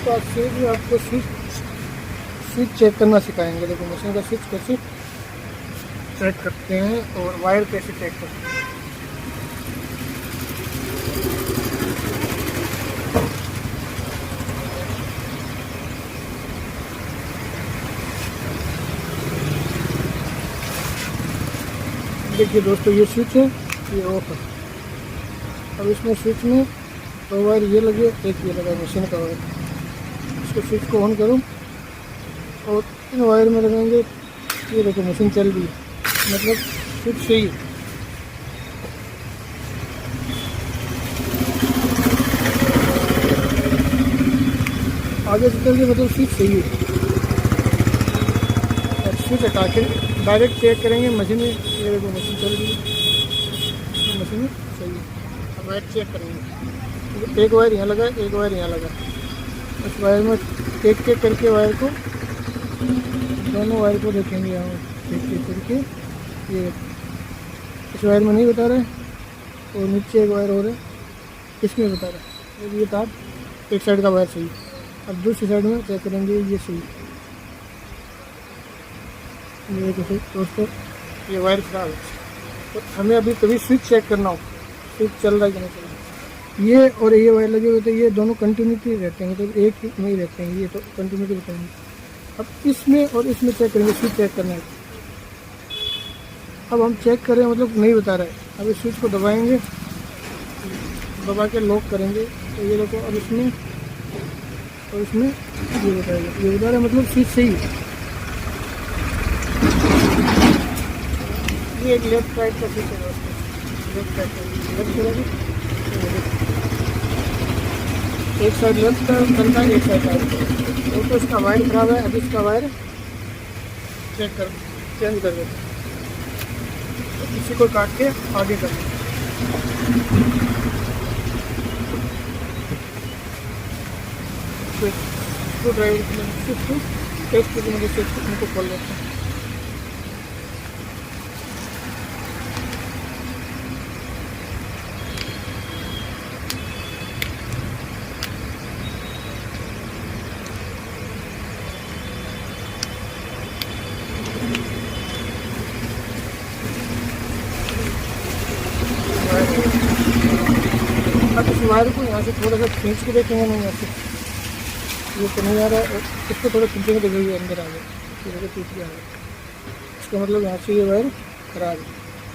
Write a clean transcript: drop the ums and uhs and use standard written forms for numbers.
तो आज से भी आपको स्विच चेक करना सिखाएंगे। देखो मशीन का स्विच कैसे चेक करते हैं और वायर कैसे चेक करते हैं। देखिए दोस्तों, ये स्विच है, ये ऑफ है। अब इसमें स्विच में 2 वायर ये लगे, एक ये लगा मशीन का वायर। इसको स्विच को ऑन करूँ और इन वायर में लगाएंगे। ये देखो मशीन चल रही है, मतलब स्विच सही है। आगे से चल के मतलब स्विच सही है। और स्विच हटा के डायरेक्ट चेक करेंगे मशीन में। ये देखो मशीन चल रही है, मशीन सही है। अब वायर चेक करेंगे। एक वायर यहाँ लगा, एक वायर यहाँ लगा। इस वायर में एक एक करके वायर को, दोनों वायर को देखेंगे यहाँ एक करके। ये इस वायर में नहीं बता रहा है और नीचे एक वायर और है, इसमें बता रहा है। ये तार एक साइड का वायर सही। अब दूसरी साइड में चेक करेंगे, ये सही। ये देखो दोस्तों, ये वायर खराब है। तो हमें अभी कभी स्विच चेक करना हो, स्विच चल रहा है कि नहीं चल रहा है। ये और ये वायर लगे हुए थे, ये दोनों कंटिन्यूटी रहते हैं, मतलब एक ही नहीं रहते हैं। ये तो कंटिन्यूटी बताएंगे। अब इसमें और इसमें चेक करेंगे, स्विच चेक करना है। अब हम चेक करें, मतलब नहीं बता रहा है। अब इस स्विच को दबाएंगे, दबा के लॉक करेंगे। तो ये देखो, अब इसमें और इसमें ये बताएगा, ये बता रहा है, मतलब स्विच सही है। ये एक लेफ्ट राइट का स्विच है दोस्तों। लेफ्ट राइट करेंगे, एक साइड लेफ्ट करना है, एक साइड राइट। तो इसका वायर खराब है। अब इसका वायर चेक कर चेंज कर देते हैं। तो इसी को काट के आगे कर देते हैं। स्क्रू ड्राइवर की मदद से टेस्ट की मदद से इनको खोल लेते हैं। अब इस वायर को यहाँ से थोड़ा सा खींच के देखेंगे, नहीं यहाँ से ये तो नहीं आ रहा है। इसको थोड़ा खींचेंगे तो ये अंदर आ गया, टूट गया। इसका मतलब यहाँ से ये वायर खराब है।